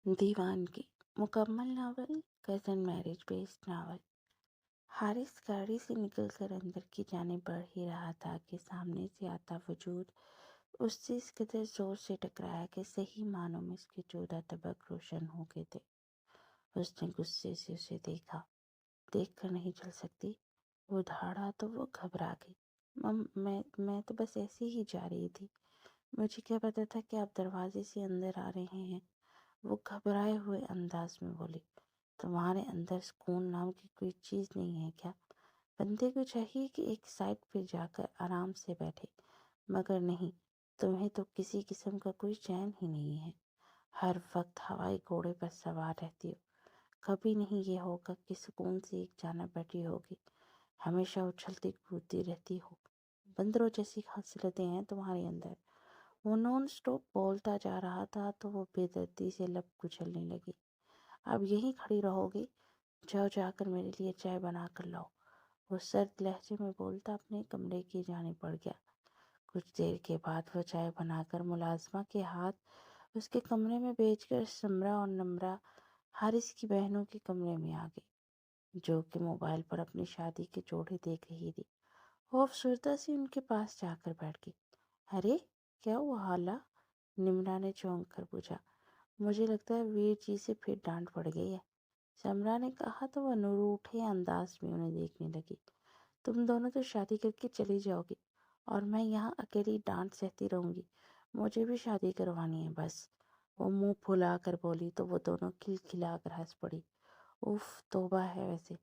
دیوانگی مکمل novel, cousin marriage based novel. Haris گاڑی سے نکل کر اندر کی جانب بڑھ ہی رہا تھا کہ سامنے سے آتا وجود اس سے اس قدر زور سے ٹکرایا کہ صحیح معنوں میں اس کے 14 طبق روشن ہو گئے تھے۔ اس نے غصے سے اسے دیکھا، دیکھ کر نہیں چل سکتی۔ وہ دھاڑا تو وہ گھبرا گئی۔ میں تو بس ایسے ہی جا رہی تھی، مجھے کیا پتا تھا کہ آپ دروازے سے اندر آ رہے ہیں۔ وہ گھبرائے ہوئے انداز میں بولی، تمہارے اندر سکون نام کی کوئی چیز نہیں ہے کیا؟ بندے کو چاہیے کہ ایک سائٹ پہ جا کر آرام سے بیٹھے، مگر نہیں، تمہیں تو کسی قسم کا کوئی چین ہی نہیں ہے۔ ہر وقت ہوائی گھوڑے پر سوار رہتی ہو، کبھی نہیں یہ ہوگا کہ سکون سے ایک جانب بیٹھی ہوگی، ہمیشہ اچھلتی کودتی رہتی ہو۔ بندروں جیسی خصلتیں ہیں تمہارے اندر۔ وہ نان سٹاپ بولتا جا رہا تھا تو وہ بے دردی سے لب کچلنے لگی۔ اب یہیں کھڑی رہو گی؟ جاؤ، جا کر میرے لیے چائے بنا کر لاؤ۔ وہ سرد لہجے میں بولتا اپنے کمرے کی جانب بڑھ گیا۔ کچھ دیر کے بعد وہ چائے بنا کر ملازمہ کے ہاتھ اس کے کمرے میں بھیج کر سمرا اور نمرا حارث کی بہنوں کے کمرے میں آ گئی، جو کہ موبائل پر اپنی شادی کے جوڑے دیکھ رہی تھی۔ وہ افسردہ سی ان کے پاس جا کر بیٹھ گئی۔ ارے کیا ہوا حالا؟ نمرا نے چونک کر پوچھا۔ مجھے لگتا ہے ویر جی سے پھر ڈانٹ پڑ گئی ہے، سمرا نے کہا تو وہ روٹھے انداز میں انہیں دیکھنے لگی۔ تم دونوں تو شادی کر کے چلی جاؤ گی اور میں یہاں اکیلی ڈانٹ سہتی رہوں گی، مجھے بھی شادی کروانی ہے بس۔ وہ منہ پھلا کر بولی تو وہ دونوں کھلکھلا کر ہنس پڑی۔ اف، توبہ ہے ویسے،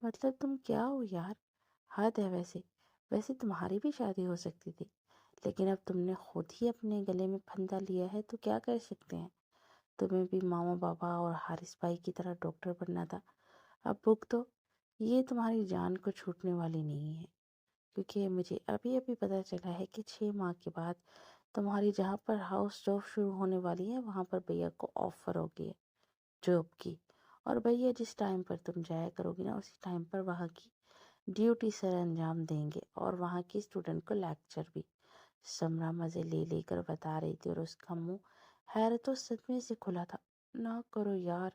مطلب تم کیا ہو یار، حد ہے ویسے تمہاری بھی شادی ہو سکتی تھی، لیکن اب تم نے خود ہی اپنے گلے میں پھندا لیا ہے تو کیا کر سکتے ہیں۔ تمہیں بھی ماما بابا اور حارث بھائی کی طرح ڈاکٹر بننا تھا، اب بھگتو۔ یہ تمہاری جان کو چھوٹنے والی نہیں ہے، کیونکہ مجھے ابھی پتہ چلا ہے کہ 6 ماہ کے بعد تمہاری جہاں پر ہاؤس جاب شروع ہونے والی ہے وہاں پر بھیا کو آفر ہو گئی ہے جاب کی، اور بھیا جس ٹائم پر تم جایا کرو گی نا اسی ٹائم پر وہاں کی ڈیوٹی سر انجام دیں گے، اور وہاں کی اسٹوڈنٹ کو لیکچر بھی۔ سمرا مزے لے لے کر بتا رہی تھی اور اس کا منہ حیرت و صدمے سے کھلا تھا۔ نہ کرو یار،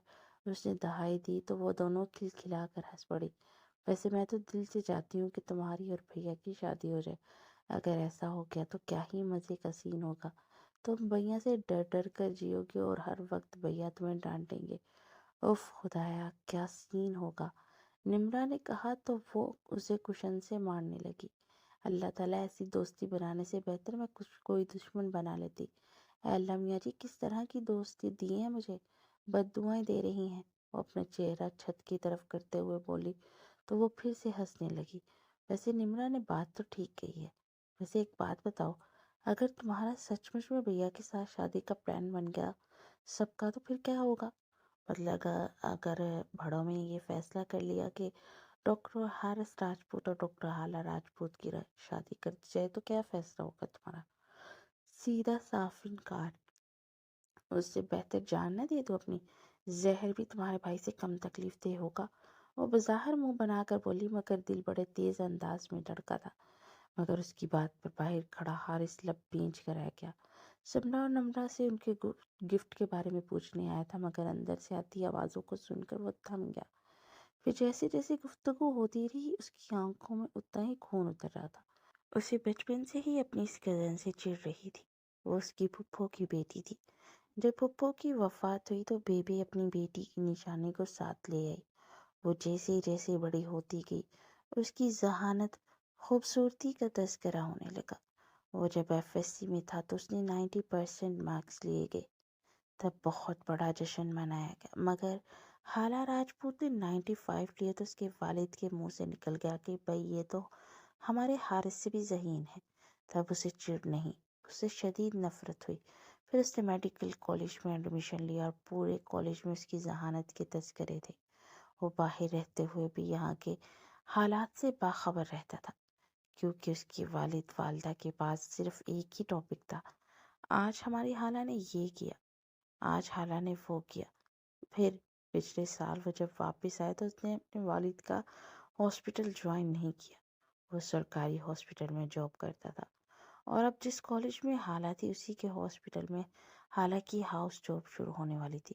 اس نے دہائی دی تو وہ دونوں کھلکھلا کر ہنس پڑی۔ ویسے میں تو دل سے چاہتی ہوں کہ تمہاری اور بھیا کی شادی ہو جائے، اگر ایسا ہو گیا تو کیا ہی مزے کا سین ہوگا۔ تم بھیا سے ڈر ڈر کر جیو گے اور ہر وقت بھیا تمہیں ڈانٹیں گے۔ اف خدایا، کیا سین ہوگا، نمرا نے کہا تو وہ اسے کشن سے مارنے لگی۔ اللہ تعالیٰ، ایسی دوستی بنانے سے بہتر میں کوئی دشمن بنا لیتی۔ اے اللہ میاں جی، کس طرح کی دوستی دی ہے مجھے، بد دعائیں دے رہی ہیں۔ وہ اپنا چہرہ چھت کی طرف کرتے ہوئے بولی تو وہ پھر سے ہنسنے لگی۔ ویسے نمرا نے بات تو ٹھیک کہی ہے۔ ویسے ایک بات بتاؤ، اگر تمہارا سچ مچ میں بھیا کے ساتھ شادی کا پلان بن گیا سب کا، تو پھر کیا ہوگا؟ مطلب اگر بڑوں میں یہ فیصلہ کر لیا کہ ڈاکٹر حارث راجپوت اور ڈاکٹر حالہ راجپوت کی شادی کر دی جائے تو کیا فیصلہ ہوگا تمہارا؟ سیدھا صاف انکار۔ اس سے بہتر جان نہ دے تو اپنی، زہر بھی تمہارے بھائی سے کم تکلیف دہ ہوگا۔ وہ بظاہر منہ بنا کر بولی، مگر دل بڑے تیز انداز میں دھڑکا تھا۔ مگر اس کی بات پر باہر کھڑا حارث لب بھینچ کر رہ گیا۔ سمرا اور نمرا سے ان کے گفٹ کے بارے میں پوچھنے آیا تھا، مگر اندر سے آتی آوازوں کو سن کر وہ تھم گیا۔ پھر جیسے جیسے گفتگو ہوتی رہی اس کی آنکھوں میں اتنا ہی خون اتر رہا تھا۔ اسے بچپن سے ہی اپنی اس کزن سے چڑ رہی تھی۔ وہ اس کی پھپھو کی بیٹی تھی۔ جب پھپھو کی وفات ہوئی تو بیبی اپنی بیٹی کی نشانی کو ساتھ لے آئی۔ وہ جیسے جیسے بڑی ہوتی گئی اس کی ذہانت، خوبصورتی کا تذکرہ ہونے لگا۔ وہ جب FSC میں تھا تو اس نے 90% مارکس لیے گئے، تب بہت بڑا جشن منایا گیا، مگر حالہ راجپوت نے 95 لیے تو اس کے والد کے منہ سے نکل گیا کہ بھائی یہ تو ہمارے حارث سے بھی ذہین ہے۔ تب اسے چڑ نہیں، اسے شدید نفرت ہوئی۔ پھر اس نے میڈیکل کالج میں ایڈمیشن لیا اور پورے کالج میں اس کی ذہانت کے تذکرے تھے۔ وہ باہر رہتے ہوئے بھی یہاں کے حالات سے باخبر رہتا تھا، کیونکہ اس کی والد والدہ کے پاس صرف ایک ہی ٹاپک تھا، آج ہماری حالہ نے یہ کیا، آج حالہ نے وہ کیا۔ پھر پچھلے سال وہ جب واپس آئے تو اس نے اپنے والد کا ہاسپٹل جوائن نہیں کیا۔ وہ سرکاری ہاسپٹل میں جاب کرتا تھا، اور اب جس کالج میں حالہ تھی اسی کے ہاسپٹل میں حالہ کی ہاؤس جاب شروع ہونے والی تھی۔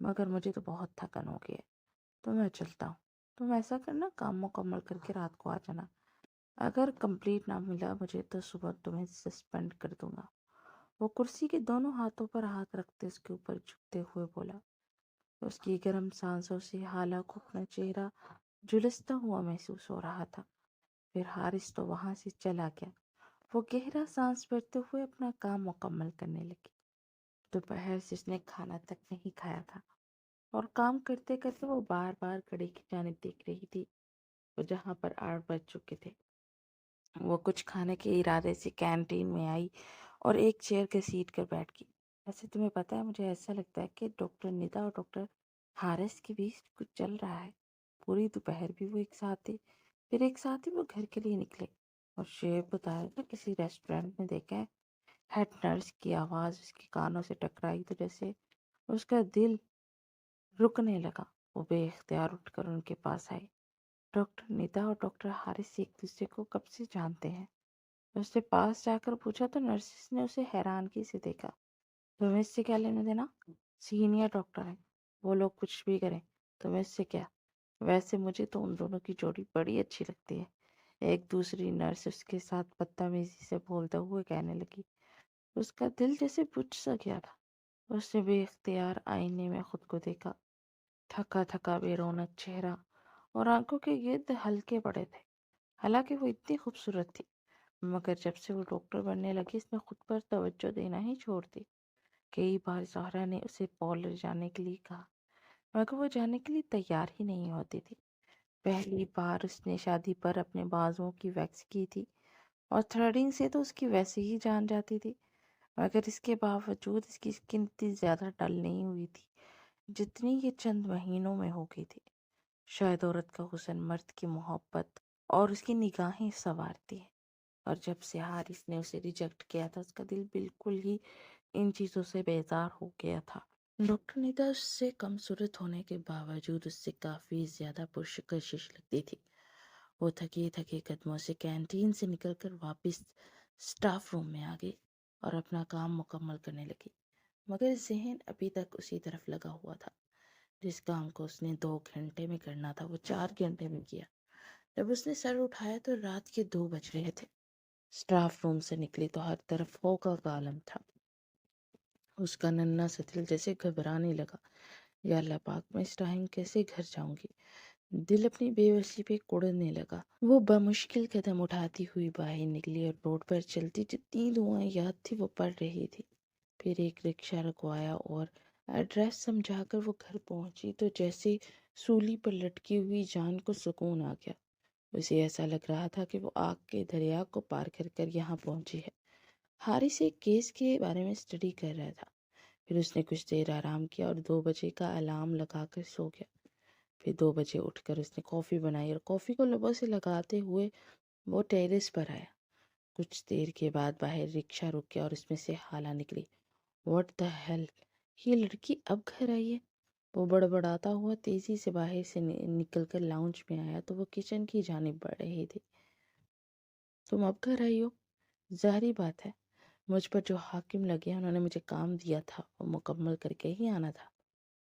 مگر مجھے تو بہت تھکن ہو گئی ہے، تو میں چلتا ہوں۔ تم ایسا کرنا، کام مکمل کر کے رات کو آ جانا۔ اگر کمپلیٹ نہ ملا مجھے تو صبح تمہیں سسپینڈ کر دوں گا۔ وہ کرسی کے دونوں ہاتھوں پر ہاتھ رکھتے اس کے اوپر جھکتے ہوئے بولا۔ اس کی گرم سانسوں سے حالہ کو اپنا چہرہ جھلستا ہوا محسوس ہو رہا تھا۔ پھر حارث تو وہاں سے چلا گیا۔ وہ گہرا سانس بھرتے ہوئے اپنا کام مکمل کرنے لگی۔ دوپہر سے اس نے کھانا تک نہیں کھایا تھا، اور کام کرتے کرتے وہ بار بار گھڑی کی جانب دیکھ رہی تھی، وہ جہاں پر 8 بج چکے تھے۔ وہ کچھ کھانے کے ارادے سے کینٹین میں آئی اور ایک چیئر گھسیٹ کر بیٹھ گئی۔ ویسے تمہیں پتہ ہے، مجھے ایسا لگتا ہے کہ ڈاکٹر ندا اور ڈاکٹر حارث کے بیچ کچھ چل رہا ہے۔ پوری دوپہر بھی وہ ایک ساتھ تھے، پھر ایک ساتھ ہی وہ گھر کے لیے نکلے۔ اور شعیب بتایا کہ کسی ریسٹورینٹ میں دیکھا ہے، ہیڈ نرس کی آواز اس کے کانوں سے ٹکرائی تو جیسے اس کا دل رکنے لگا۔ وہ بے اختیار اٹھ کر ان کے پاس آئی۔ ڈاکٹر ندا اور ڈاکٹر حارث ایک دوسرے کو کب سے جانتے ہیں؟ اس نے پاس جا کر پوچھا تو نرسز نے اسے حیرانگی سے دیکھا۔ تمہیں اس سے کیا لینا دینا؟ سینئر ڈاکٹر ہیں، وہ لوگ کچھ بھی کریں، تمہیں اس سے کیا؟ ویسے مجھے تو ان دونوں کی جوڑی بڑی اچھی لگتی ہے، ایک دوسری نرس اس کے ساتھ بدتمیزی سے بولتے ہوئے کہنے لگی۔ اس کا دل جیسے بجھ سا گیا تھا۔ اس نے بے اختیار آئینے میں خود کو دیکھا، تھکا تھکا بے رونق چہرہ اور آنکھوں کے گرد ہلکے پڑے تھے۔ حالانکہ وہ اتنی خوبصورت تھی، مگر جب سے وہ ڈاکٹر بننے لگی اس نے خود پر توجہ دینا ہی چھوڑ دی۔ کئی بار زہرا نے اسے پارلر جانے کے لیے کہا، مگر وہ جانے کے لیے تیار ہی نہیں ہوتی تھی۔ پہلی بار اس نے شادی پر اپنے بازوؤں کی ویکس کی تھی، اور تھریڈنگ سے تو اس کی ویسے ہی جان جاتی تھی، مگر اس کے باوجود اس کی اسکن اتنی زیادہ ڈل نہیں ہوئی تھی جتنی یہ چند مہینوں میں ہو گئی تھی۔ شاید عورت کا حسن مرد کی محبت اور اس کی نگاہیں سنوارتی ہے، اور جب سے حارث نے اسے ریجیکٹ کیا تھا اس کا دل بالکل ہی ان چیزوں سے بیزار ہو گیا تھا۔ ڈاکٹر نیتا اس سے کم صورت ہونے کے باوجود اس سے کافی زیادہ پرکشش لگتی تھی۔ وہ تھکی تھکی قدموں سے کینٹین سے نکل کر واپس سٹاف روم میں آ گئی اور اپنا کام مکمل کرنے لگی، مگر ذہن ابھی تک اسی طرف لگا ہوا تھا۔ جس کام کو اس نے 2 گھنٹے میں کرنا تھا وہ 4 گھنٹے میں کیا۔ جب اس نے سر اٹھایا تو رات کے 2 بج رہے تھے۔ سٹاف روم سے نکلی تو ہر طرف ہوگا کا عالم تھا۔ اس کا ننھا سا دل جیسے گھبرانے لگا۔ یا اللہ پاک، میں اس ٹائم کیسے گھر جاؤں گی؟ دل اپنی بے بسی پہ کوڑنے لگا۔ وہ بمشکل قدم اٹھاتی ہوئی باہر نکلی اور روڈ پر چلتی جتنی دعائیں یاد تھی وہ پڑھ رہی تھی۔ پھر ایک رکشہ رکوایا اور ایڈریس سمجھا کر وہ گھر پہنچی تو جیسے سولی پر لٹکی ہوئی جان کو سکون آ گیا۔ اسے ایسا لگ رہا تھا کہ وہ آگ کے دریا کو پار کر کر یہاں پہنچی ہے۔ حارث ایک کیس کے بارے میں اسٹڈی کر رہا تھا۔ پھر اس نے کچھ دیر آرام کیا اور 2 بجے کا الارم لگا کر سو گیا۔ پھر 2 بجے اٹھ کر اس نے کافی بنائی اور کافی کو لبوں سے لگاتے ہوئے وہ ٹیرس پر آیا۔ کچھ دیر کے بعد باہر رکشہ رک گیا اور اس میں سے حالہ نکلی۔ واٹ دا ہیل، یہ لڑکی اب گھر آئی ہے؟ وہ بڑبڑاتا ہوا تیزی سے باہر سے نکل کر لاؤنج میں آیا تو وہ کچن کی جانب بڑھ رہی تھی۔ تم اب گھر آئی ہو؟ ظاہری بات ہے، مجھ پر جو حاکم لگے ہیں انہوں نے مجھے کام دیا تھا، وہ مکمل کر کے ہی آنا تھا۔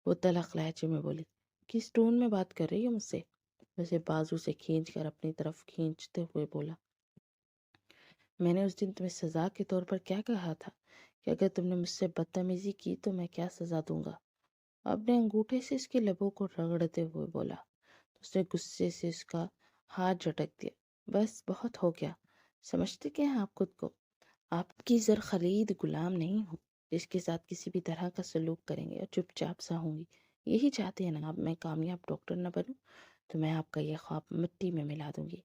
وہ تلخ لہجے میں بولی۔ کس ٹون میں بات کر رہی ہو مجھ سے؟ اسے بازو سے کھینچ کر اپنی طرف کھینچتے ہوئے بولا۔ میں نے اس دن تمہیں سزا کے طور پر کیا کہا تھا کہ اگر تم نے مجھ سے بدتمیزی کی تو میں کیا سزا دوں گا؟ اپنے انگوٹھے سے اس کے لبوں کو رگڑتے ہوئے بولا۔ اس نے غصے سے اس کا ہاتھ جھٹک دیا۔ بس بہت ہو گیا، سمجھتے کیا ہیں آپ خود کو؟ آپ کی زر خرید غلام نہیں ہوں جس کے ساتھ کسی بھی طرح کا سلوک کریں گے اور چپ چاپ سا ہوں گی۔ یہی چاہتے ہیں نا آپ میں کامیاب ڈاکٹر نہ بنوں؟ تو میں آپ کا یہ خواب مٹی میں ملا دوں گی۔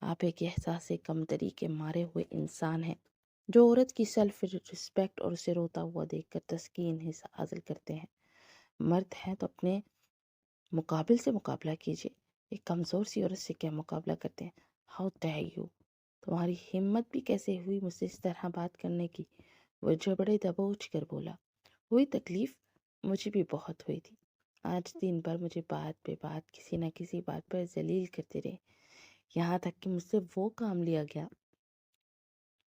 آپ ایک احساس کمتری کے مارے ہوئے انسان ہیں جو عورت کی سیلف رسپیکٹ اور اسے روتا ہوا دیکھ کر تسکین حاصل کرتے ہیں۔ مرد ہیں تو اپنے مقابل سے مقابلہ کیجیے، ایک کمزور سی عورت سے کیا مقابلہ کرتے ہیں؟ ہاؤ ڈیئر یو، تمہاری ہمت بھی کیسے ہوئی مجھ سے اس طرح بات کرنے کی؟ وہ جبڑے دبوچ کر بولا۔ ہوئی تکلیف، مجھے بھی بہت ہوئی تھی۔ آج دن بھر مجھے بات پہ بات کسی نہ کسی بات پر ذلیل کرتے رہے، یہاں تک کہ مجھ سے وہ کام لیا گیا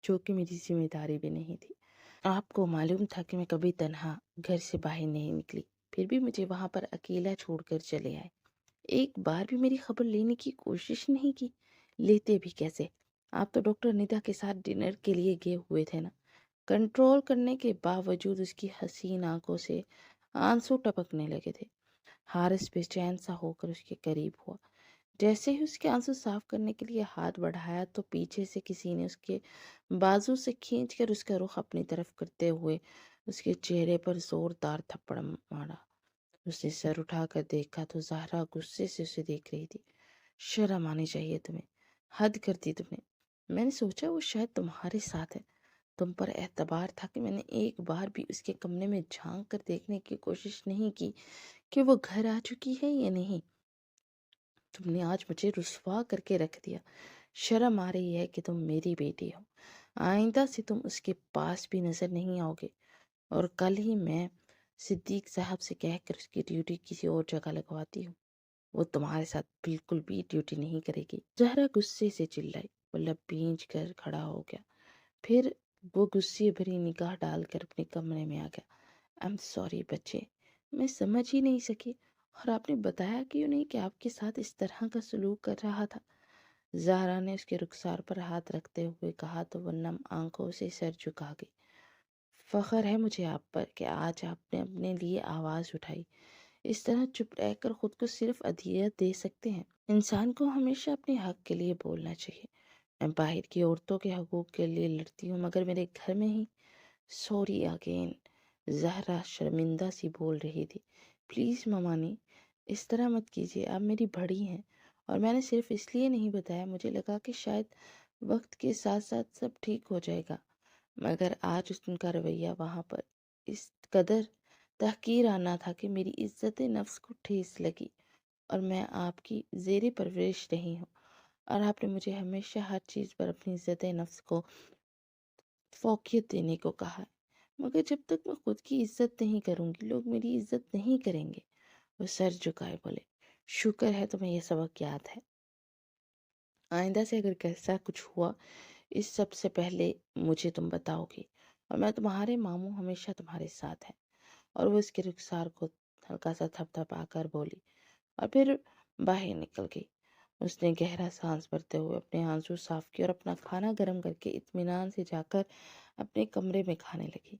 جو کہ میری ذمہ داری بھی نہیں تھی۔ آپ کو معلوم تھا کہ میں کبھی تنہا گھر سے باہر نہیں نکلی، پھر بھی مجھے وہاں پر اکیلا چھوڑ کر چلے آئے۔ ایک بار بھی میری خبر لینے کی کوشش نہیں کی۔ لیتے بھی کیسے؟ آپ تو ڈاکٹر ندا کے ساتھ ڈنر کے لیے گئے ہوئے تھے نا۔ کنٹرول کرنے کے باوجود اس کی حسین آنکھوں سے آنسو ٹپکنے لگے تھے۔ حارث بے چین سا ہو کر اس کے قریب ہوا۔ جیسے ہی اس کے آنسو صاف کرنے کے لیے ہاتھ بڑھایا تو پیچھے سے کسی نے اس کے بازو سے کھینچ کر اس کا رخ اپنی طرف کرتے ہوئے اس کے چہرے پر زوردار تھپڑ مارا۔ اس نے سر اٹھا کر دیکھا تو زہرا غصے سے اسے دیکھ رہی تھی۔ شرم آنی چاہیے تمہیں، حد کر دی تم نے۔ میں نے سوچا وہ شاید تمہارے ساتھ ہے۔ تم پر اعتبار تھا کہ میں نے ایک بار بھی اس کے کمرے میں جھانک کر دیکھنے کی کوشش نہیں کی کہ وہ گھر آ چکی ہے یا نہیں۔ تم نے آج مجھے رسوا کر کے رکھ دیا۔ شرم آ رہی ہے کہ تم میری بیٹی ہو۔ آئندہ سے تم اس کے پاس بھی نظر نہیں آؤ گے، اور کل ہی میں صدیق صاحب سے کہہ کر اس کی ڈیوٹی کسی اور جگہ لگواتی ہوں۔ وہ تمہارے ساتھ بالکل بھی ڈیوٹی نہیں کرے گی۔ زہرا غصے سے چلائی۔ وہ لب بھینچ کر کھڑا ہو گیا، پھر وہ غصے بھری نگاہ ڈال کر اپنے کمرے میں آ گیا۔ I'm sorry بچے، میں سمجھ ہی نہیں سکی، اور آپ نے بتایا کیوں نہیں کہ آپ کے ساتھ اس طرح کا سلوک کر رہا تھا؟ زہرا نے اس کے رخسار پر ہاتھ رکھتے ہوئے کہا تو وہ نم آنکھوں سے سر جھکا گئی۔ فخر ہے مجھے آپ پر کہ آج آپ نے اپنے لیے آواز اٹھائی۔ اس طرح چپ رہ کر خود کو صرف اذیت دے سکتے ہیں۔ انسان کو ہمیشہ اپنے حق کے لیے بولنا چاہیے۔ میں باہر کی عورتوں کے حقوق کے لیے لڑتی ہوں، مگر میرے گھر میں ہی۔ سوری اگین، زہرا شرمندہ سی بول رہی تھی۔ پلیز ممانی، اس طرح مت کیجیے، آپ میری بڑی ہیں، اور میں نے صرف اس لیے نہیں بتایا، مجھے لگا کہ شاید وقت کے ساتھ ساتھ سب ٹھیک ہو جائے گا، مگر آج ان کا رویہ وہاں پر اس قدر تحقیرانہ تھا کہ میری عزت نفس کو ٹھیس لگی، اور میں آپ کی زیر پرورش رہی ہوں، اور آپ نے مجھے ہمیشہ ہر چیز پر اپنی عزت نفس کو فوقیت دینے کو کہا ہے، مگر جب تک میں خود کی عزت نہیں کروں گی، لوگ میری عزت نہیں کریں گے۔ وہ سر جھکائے بولے، شکر ہے تمہیں یہ سبق یاد ہے۔ آئندہ سے اگر کیسا کچھ ہوا، اس سب سے پہلے مجھے تم بتاؤ گی، اور میں تمہارے ماموں ہمیشہ تمہارے ساتھ ہیں۔ اور وہ اس کے رخسار کو ہلکا سا تھپ تھپا کر بولی، اور پھر باہر نکل گئی۔ اس نے گہرا سانس بھرتے ہوئے اپنے آنسو صاف کیے اور اپنا کھانا گرم کر کے اطمینان سے جا کر اپنے کمرے میں کھانے لگی۔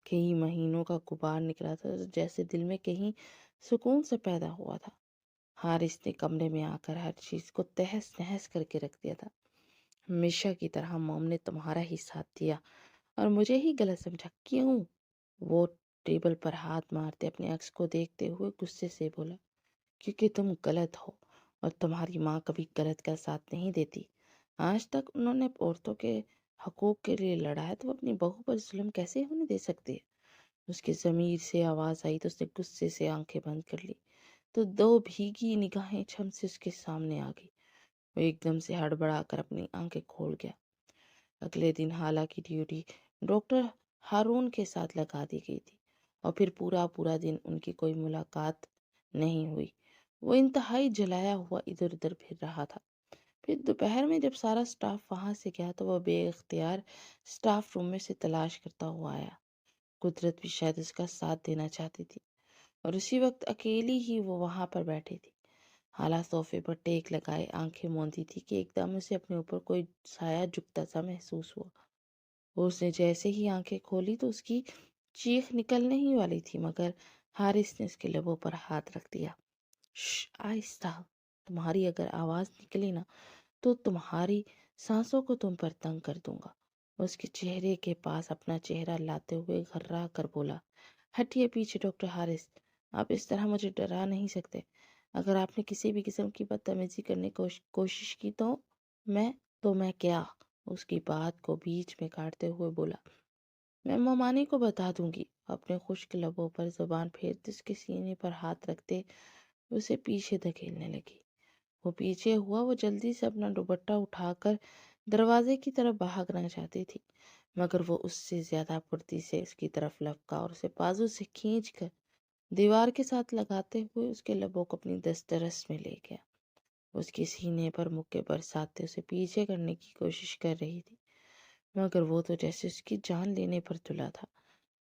کئی مہینوں کا غبار نکلا تھا، جیسے دل میں کہیں سکون سے پیدا ہوا تھا۔ حارث نے کمرے میں آ کر ہر چیز کو تہس نہس کر کے رکھ دیا تھا۔ ہمیشہ کی طرح موم نے تمہارا ہی ساتھ دیا اور مجھے ہی غلط سمجھا، کیوں؟ وہ ٹیبل پر ہاتھ مارتے اپنے عکس کو دیکھتے ہوئے غصے سے بولا، کیونکہ تم غلط ہو، اور تمہاری ماں کبھی غلط کا ساتھ نہیں دیتی۔ آج تک انہوں نے عورتوں کے حقوق کے لیے لڑا ہے، تو وہ اپنی بہو پر ظلم کیسے ہونے دے سکتے ہیں؟ اس کے ضمیر سے آواز آئی تو اس نے غصے سے آنکھیں بند کر لی، تو دو بھیگی نگاہیں چھم سے اس کے سامنے آ گئی۔ وہ ایک دم سے ہڑبڑا کر اپنی آنکھیں کھول گیا۔ اگلے دن حالہ کی ڈیوٹی ڈاکٹر ہارون کے ساتھ لگا دی گئی تھی، اور پھر پورا دن ان کی کوئی ملاقات نہیں ہوئی۔ وہ انتہائی جلایا ہوا ادھر ادھر پھر رہا تھا۔ پھر دوپہر میں جب سارا سٹاف وہاں سے گیا تو وہ بے اختیار سٹاف روم میں سے تلاش کرتا ہوا آیا۔ قدرت بھی شاید اس کا ساتھ دینا چاہتی تھی، اور اسی وقت اکیلی ہی وہ وہاں پر بیٹھی تھی۔ حالہ صوفے پر ٹیک لگائے آنکھیں موندی تھی کہ ایک دم اسے اپنے اوپر کوئی سایہ جھکتا سا محسوس ہوا۔ اس نے جیسے ہی آنکھیں کھولی تو اس کی چیخ نکلنے ہی والی تھی، مگر حارث نے اس کے لبوں پر ہاتھ رکھ دیا۔ آہستہ، تمہاری اگر آواز نکلی نا تو تمہاری سانسوں کو تم پر تنگ کر دوں گا۔ اس کے چہرے کے پاس اپنا چہرہ لاتے ہوئے گھرا کر بولا، ہٹیے پیچھے ڈاکٹر حارث، آپ اس طرح مجھے ڈرا نہیں سکتے۔ اگر آپ نے کسی بھی قسم کی بدتمیزی کرنے کی کوشش کی تو میں کیا؟ اس کی بات کو بیچ میں کاٹتے ہوئے بولا، میں ممانی کو بتا دوں گی۔ اپنے خشک لبوں پر زبان پھیرتے اس کے سینے پر ہاتھ رکھتے اسے پیچھے دھکیلنے لگی۔ وہ پیچھے ہوا، وہ جلدی سے اپنا دوپٹہ اٹھا کر دروازے کی طرف بھاگنا چاہتی تھی، مگر وہ اس سے زیادہ پھرتی سے اس کی طرف لپکا اور اسے بازو سے کھینچ کر دیوار کے ساتھ لگاتے ہوئے اس کے لبوں کو اپنی دسترس میں لے گیا۔ اس کے سینے پر مکے برساتے اسے پیچھے کرنے کی کوشش کر رہی تھی، مگر وہ تو جیسے اس کی جان لینے پر تلا تھا۔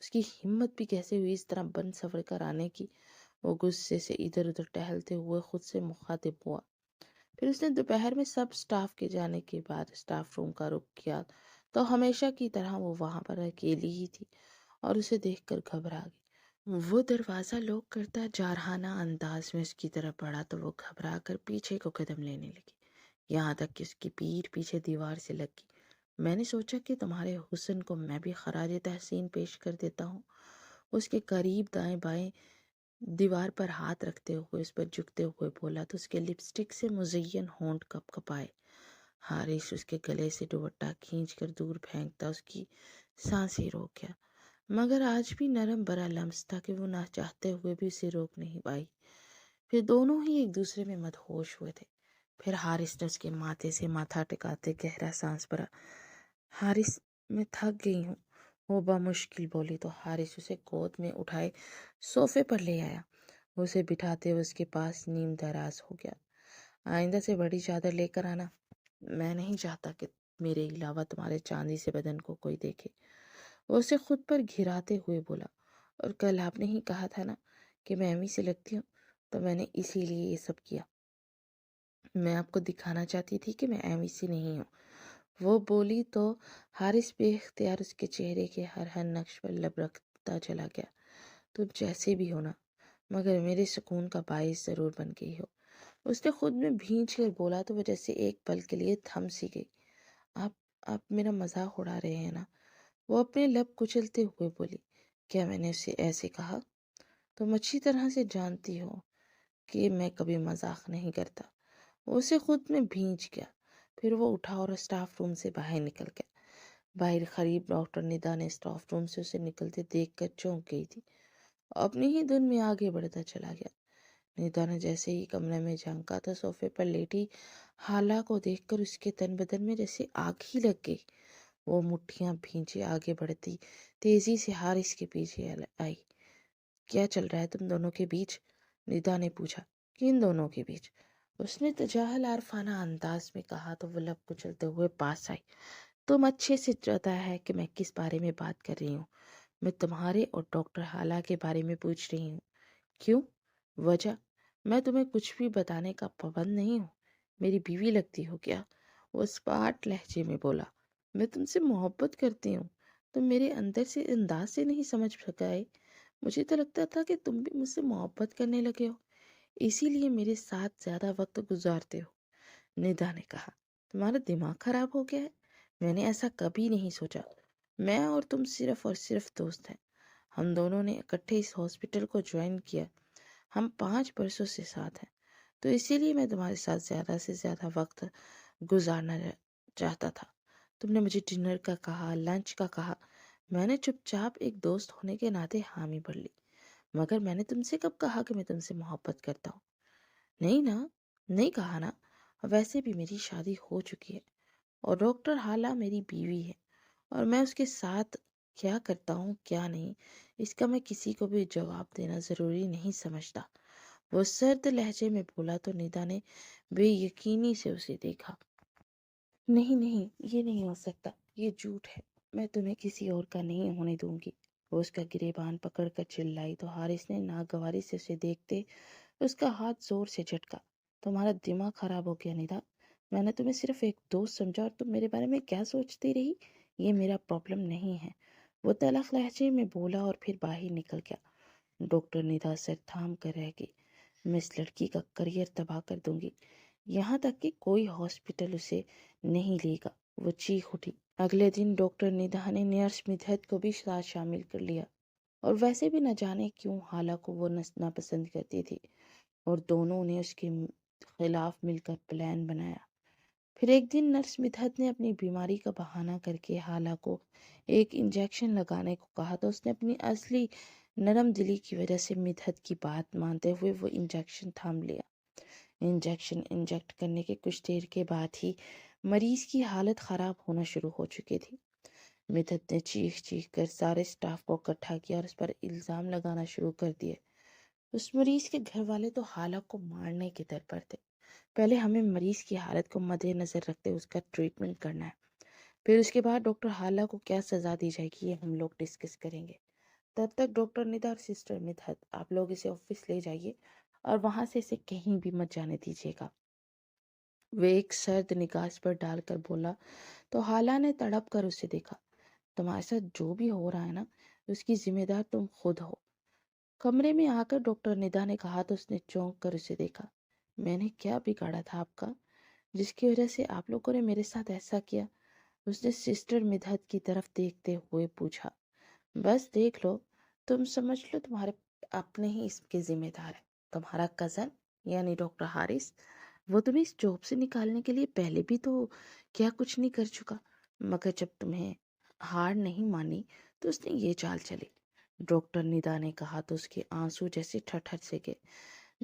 اس کی ہمت بھی کیسے ہوئی اس طرح بن سفر کر آنے کی؟ وہ غصے سے ادھر ادھر ٹہلتے ہوئے خود سے مخاطب ہوا۔ پھر اس نے دوپہر میں سب سٹاف کے جانے کے بعد سٹاف روم کا رخ کیا تو ہمیشہ کی طرح وہ وہاں پر اکیلی ہی تھی اور اسے دیکھ کر گھبرا گئی۔ وہ دروازہ لاک کرتا جارحانہ انداز میں اس کی طرف بڑھا تو وہ گھبرا کر پیچھے کو قدم لینے لگی، یہاں تک کہ اس کی پیٹھ پیچھے دیوار سے لگ گئی۔ میں نے سوچا کہ تمہارے حسن کو میں بھی خراج تحسین پیش کر دیتا ہوں۔ اس کے قریب دائیں بائیں دیوار پر ہاتھ رکھتے ہوئے اس پر جھکتے ہوئے بولا تو اس کے لپسٹک سے مزین ہونٹ کپ کپائے۔ حارث اس کے گلے سے دوپٹہ کھینچ کر دور پھینکتا اس کی سانسیں روک گیا، مگر آج بھی نرم برا لمس تھا کہ وہ نہ چاہتے ہوئے بھی اسے روک نہیں پائی۔ پھر دونوں ہی ایک دوسرے میں مدہوش ہوئے تھے۔ پھر حارث نے اس کے ماتھے سے ماتھا ٹکاتے گہرا سانس بھرا۔ حارث، میں تھک گئی ہوں، وہ بمشکل بولی تو حارث اسے گود میں اٹھائے صوفے پر لے آیا۔ اسے بٹھاتے ہوئے اس کے پاس نیم دراز ہو گیا۔ آئندہ سے بڑی چادر لے کر آنا، میں نہیں چاہتا کہ میرے علاوہ تمہارے چاندی سے بدن کو کوئی دیکھے۔ وہ اسے خود پر گھراتے ہوئے بولا، اور کل آپ نے ہی کہا تھا نا کہ میں ایمی سے لگتی ہوں، تو میں نے اسی لیے یہ سب کیا۔ میں آپ کو دکھانا چاہتی تھی کہ میں ایمی سے نہیں ہوں، وہ بولی تو حارث بے اختیار اس کے چہرے کے ہر نقش پر لب رکھتا چلا گیا۔ تم جیسے بھی ہونا، مگر میرے سکون کا باعث ضرور بن گئی ہو، اس نے خود میں بھینچ کر بولا تو وہ جیسے ایک پل کے لیے تھم سی گئی۔ آپ میرا مذاق اڑا رہے ہیں نا؟ وہ اپنے لب کچلتے ہوئے بولی۔ کیا میں نے اسے ایسے کہا؟ تم اچھی طرح سے جانتی ہو کہ میں کبھی مذاق نہیں کرتا۔ وہ اسے خود میں بھینچ گیا۔ پھر وہ اٹھا اور اسٹاف روم سے باہر نکل گیا۔ باہر قریب ڈاکٹر ندا نے اسٹاف روم سے اسے نکلتے دیکھ کر چونک گئی تھی، اپنی ہی دھن میں آگے بڑھتا چلا گیا۔ ندا نے جیسے ہی کمرے میں جھانکا تو صوفے پر لیٹی حالہ کو دیکھ کر اس کے تن بدن میں جیسے آگ ہی لگ گئی۔ وہ مٹھیاں بھینچے آگے بڑھتی تیزی سے حارث کے پیچھے آئی۔ کیا چل رہا ہے تم دونوں کے بیچ؟ ندا نے پوچھا۔ کن دونوں کے بیچ؟ اس نے تجاہل عارفانہ انداز میں کہا تو وہ لب کچلتے ہوئے پاس آئی۔ تم اچھے سے پتہ ہے کہ میں کس بارے میں بات کر رہی ہوں۔ میں تمہارے اور ڈاکٹر حالہ کے بارے میں پوچھ رہی ہوں۔ کیوں؟ وجہ؟ میں تمہیں کچھ بھی بتانے کا پابند نہیں ہوں۔ میری بیوی لگتی ہو کیا؟ وہ اسپاٹ لہجے میں بولا۔ میں تم سے محبت کرتی ہوں، تم میرے اندر سے انداز سے نہیں سمجھ سکائے۔ مجھے تو لگتا تھا کہ تم بھی مجھ سے محبت کرنے لگے ہو، اسی لیے میرے ساتھ زیادہ وقت گزارتے ہو۔ ندا نے کہا۔ تمہارا دماغ خراب ہو گیا ہے؟ میں نے ایسا کبھی نہیں سوچا۔ میں اور تم صرف اور صرف دوست ہیں۔ ہم دونوں نے اکٹھے اس ہاسپٹل کو جوائن کیا، ہم 5 برسوں سے ساتھ ہیں، تو اسی لیے میں تمہارے ساتھ زیادہ سے زیادہ وقت گزارنا چاہتا تھا۔ تم نے مجھے ڈنر کا کہا، لنچ کا کہا، میں نے چپ چاپ ایک دوست ہونے کے ناطے حامی بھر لی، مگر میں نے تم سے کب کہا کہ میں تم سے محبت کرتا ہوں؟ نہیں نا، نہیں کہا نا۔ ویسے بھی میری شادی ہو چکی ہے اور ڈاکٹر حالہ میری بیوی ہے، اور میں اس کے ساتھ کیا کرتا ہوں کیا نہیں اس کا میں کسی کو بھی جواب دینا ضروری نہیں سمجھتا۔ وہ سرد لہجے میں بولا تو ندا نے بے یقینی سے اسے دیکھا۔ نہیں نہیں، یہ نہیں ہو سکتا، یہ جھوٹ ہے، میں تمہیں کسی اور کا نہیں ہونے دوں گی۔ وہ اس کا گریبان پکڑ کر چلائی تو حارث نے ناگواری سے اسے دیکھتے اس کا ہاتھ زور سے جھٹکا۔ تمہارا دماغ خراب ہو گیا ندا، میں نے تمہیں صرف ایک دوست سمجھا اور تم میرے بارے میں کیا سوچتی رہی؟ یہ میرا پرابلم نہیں ہے، وہ تلخ لہجے میں بولا اور پھر باہر نکل گیا۔ ڈاکٹر ندا سر تھام کر رہ گئی۔ میں اس لڑکی کا کریئر تباہ کر دوں گی، یہاں تک کہ کوئی ہاسپٹل اسے نہیں لے گا، وہ چیخ اٹھی۔ اگلے دن ڈاکٹر ندا نے نرس مدحت کو بھی ساتھ شامل کر لیا، اور ویسے بھی نہ جانے کیوں حالہ کو وہ ناپسند کرتی تھی، اور دونوں نے اس کے خلاف مل کر پلان بنایا۔ پھر ایک دن نرس مدحت نے اپنی بیماری کا بہانہ کر کے حالہ کو ایک انجیکشن لگانے کو کہا تو اس نے اپنی اصلی نرم دلی کی وجہ سے مدحت کی بات مانتے ہوئے وہ انجیکشن تھام لیا۔ انجیکشن انجیکٹ کرنے کے کچھ دیر کے بعد ہی مریض کی حالت خراب ہونا شروع ہو چکی تھی۔ مدحت نے چیخ چیخ کر سارے سٹاف کو اکٹھا کیا اور اس پر الزام لگانا شروع کر دیے۔ اس مریض کے گھر والے تو حالہ کو مارنے کے در پر تھے۔ پہلے ہمیں مریض کی حالت کو مد نظر رکھتے اس کا ٹریٹمنٹ کرنا ہے، پھر اس کے بعد ڈاکٹر حالہ کو کیا سزا دی جائے گی یہ ہم لوگ ڈسکس کریں گے۔ تب تک ڈاکٹر ندا اور سسٹر مدحت آپ لوگ اسے آفس لے جائیے اور وہاں سے اسے کہیں بھی مت جانے دیجیے گا۔ وہ ایک سرد نگاہ پر ڈال کر بولا تو حالہ نے تڑپ کر اسے دیکھا۔ تمہارے ساتھ جو بھی ہو رہا ہے نا، اس کی ذمہ دار تم خود ہو۔ کمرے میں آ کر ڈاکٹر ندا نے کہا تو اس نے چونک کر اسے دیکھا۔ میں نے کیا بگاڑا تھا آپ کا جس کی وجہ سے آپ لوگوں نے میرے ساتھ ایسا کیا؟ اس نے سسٹر مدحت کی طرف دیکھتے ہوئے پوچھا۔ بس دیکھ لو، تم سمجھ لو تمہارے اپنے ہی اس کے ذمہ دار ہے۔ تمہارا کزن یعنی ڈاکٹر حارث، وہ تمہیں اس جاب سے نکالنے کے لیے پہلے بھی تو کیا کچھ نہیں کر چکا، مگر جب تمہیں ہار نہیں مانی تو اس نے یہ چال چلی۔ ڈاکٹر ندا نے کہا تو اس کے آنسو جیسے ٹھٹر سے گئے،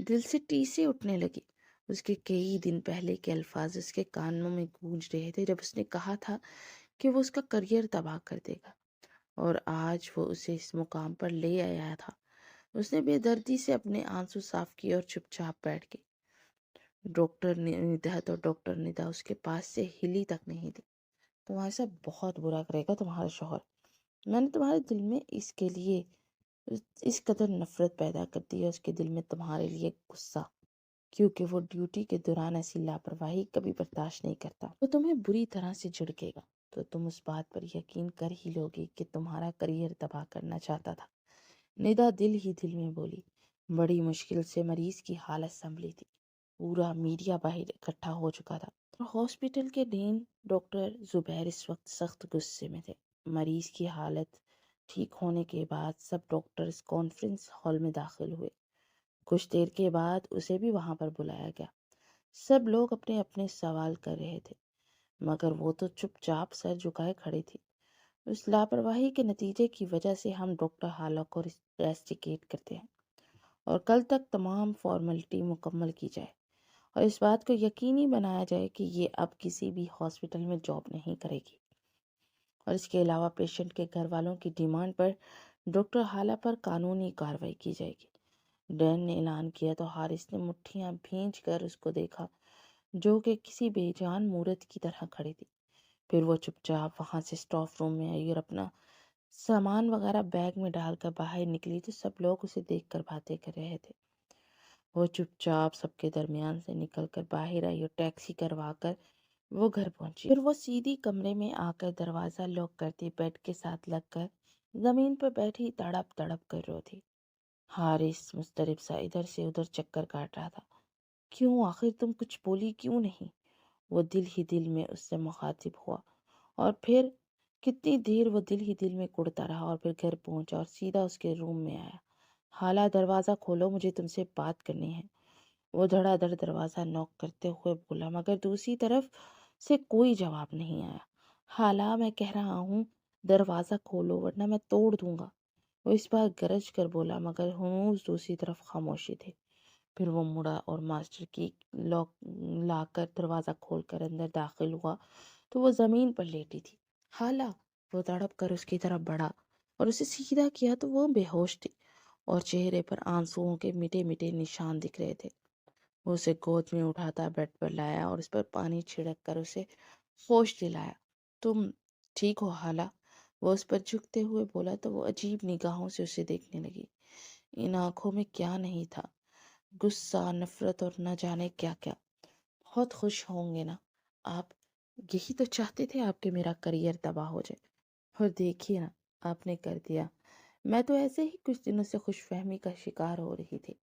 دل سے ٹیسے اٹھنے لگی۔ اس کے کئی دن پہلے کے الفاظ اس کے کانوں میں گونج رہے تھے جب اس نے کہا تھا کہ وہ اس کا کریئر تباہ کر دے گا، اور آج وہ اسے اس مقام پر لے آیا تھا۔ اس نے بے دردی سے اپنے آنسو صاف کیے اور چپ چاپ بیٹھ گئی۔ ڈاکٹر مدحت اور ڈاکٹر ندا اس کے پاس سے ہلی تک نہیں دی۔ تمہارے ساتھ بہت برا کرے گا تمہارا شوہر۔ میں نے تمہارے دل میں اس کے لیے اس قدر نفرت پیدا کر دی ہے، اس کے دل میں تمہارے لیے غصہ، کیونکہ وہ ڈیوٹی کے دوران ایسی لاپرواہی کبھی برداشت نہیں کرتا۔ وہ تمہیں بری طرح سے جھڑکے گا تو تم اس بات پر یقین کر ہی لوگی کہ تمہارا کریئر تباہ کرنا چاہتا تھا۔ ندا دل ہی دل میں بولی۔ بڑی مشکل سے مریض کی حالت سنبھلی تھی۔ پورا میڈیا باہر اکٹھا ہو چکا تھا اور ہاسپٹل کے ڈین ڈاکٹر زبیر اس وقت سخت غصے میں تھے۔ مریض کی حالت ٹھیک ہونے کے بعد سب ڈاکٹرز کانفرنس ہال میں داخل ہوئے۔ کچھ دیر کے بعد اسے بھی وہاں پر بلایا گیا۔ سب لوگ اپنے اپنے سوال کر رہے تھے، مگر وہ تو چپ چاپ سر جھکائے کھڑی تھی۔ اس لاپرواہی کے نتیجے کی وجہ سے ہم ڈاکٹر حالہ کو ریسٹیکیٹ کرتے ہیں اور کل تک تمام فارمیلٹی مکمل کی جائے اور اس بات کو یقینی بنایا جائے کہ یہ اب کسی بھی ہاسپٹل میں جاب نہیں کرے گی، اور اس کے علاوہ پیشنٹ کے گھر والوں کی ڈیمانڈ پر ڈاکٹر حالہ پر قانونی کارروائی کی جائے گی۔ ڈین نے اعلان کیا تو حارث نے مٹھیاں بھینج کر اس کو دیکھا جو کہ کسی بے جان مورت کی طرح کھڑی تھی۔ پھر وہ چپ چاپ وہاں سے اسٹاف روم میں آئی اور اپنا سامان وغیرہ بیگ میں ڈال کر باہر نکلی تو سب لوگ اسے دیکھ کر باتیں کر رہے تھے۔ وہ چپ چاپ سب کے درمیان سے نکل کر باہر آئی اور ٹیکسی کروا کر وہ گھر پہنچی۔ پھر وہ سیدھی کمرے میں آ کر دروازہ لاک کرتی بیڈ کے ساتھ لگ کر زمین پر بیٹھی تڑپ تڑپ کر رو تھی۔ حارث مضطرب سا ادھر سے ادھر چکر کاٹ رہا تھا۔ کیوں آخر تم کچھ بولی کیوں نہیں؟ وہ دل ہی دل میں اس سے مخاطب ہوا، اور پھر کتنی دیر وہ دل ہی دل میں کڑتا رہا اور پھر گھر پہنچا اور سیدھا اس کے روم میں آیا۔ حالہ دروازہ کھولو، مجھے تم سے بات کرنی ہے۔ وہ دھڑا دھڑ دروازہ نوک کرتے ہوئے بولا، مگر دوسری طرف سے کوئی جواب نہیں آیا۔ حالہ میں کہہ رہا ہوں دروازہ کھولو ورنہ میں توڑ دوں گا، وہ اس بار گرج کر بولا، مگر ہنوز دوسری طرف خاموشی تھی۔ پھر وہ مڑا اور ماسٹر کی لاک لا کر دروازہ کھول کر اندر داخل ہوا تو وہ زمین پر لیٹی تھی۔ حالہ، وہ تڑپ کر اس کی طرف بڑھا اور اسے سیدھا کیا تو وہ بے ہوش تھی اور چہرے پر آنسوؤں کے مٹے مٹے نشان دکھ رہے تھے۔ وہ اسے گود میں اٹھاتا بیڈ پر لایا اور اس پر پانی چھڑک کر اسے ہوش دلایا۔ تم ٹھیک ہو حالہ؟ وہ اس پر جھکتے ہوئے بولا تو وہ عجیب نگاہوں سے اسے دیکھنے لگی۔ ان آنکھوں میں کیا نہیں تھا، غصہ، نفرت اور نہ جانے کیا کیا۔ بہت خوش ہوں گے نا آپ، یہی تو چاہتے تھے آپ کہ میرا کریئر تباہ ہو جائے، اور دیکھیے نا آپ نے کر دیا۔ میں تو ایسے ہی کچھ دنوں سے خوش فہمی کا شکار ہو رہی تھی،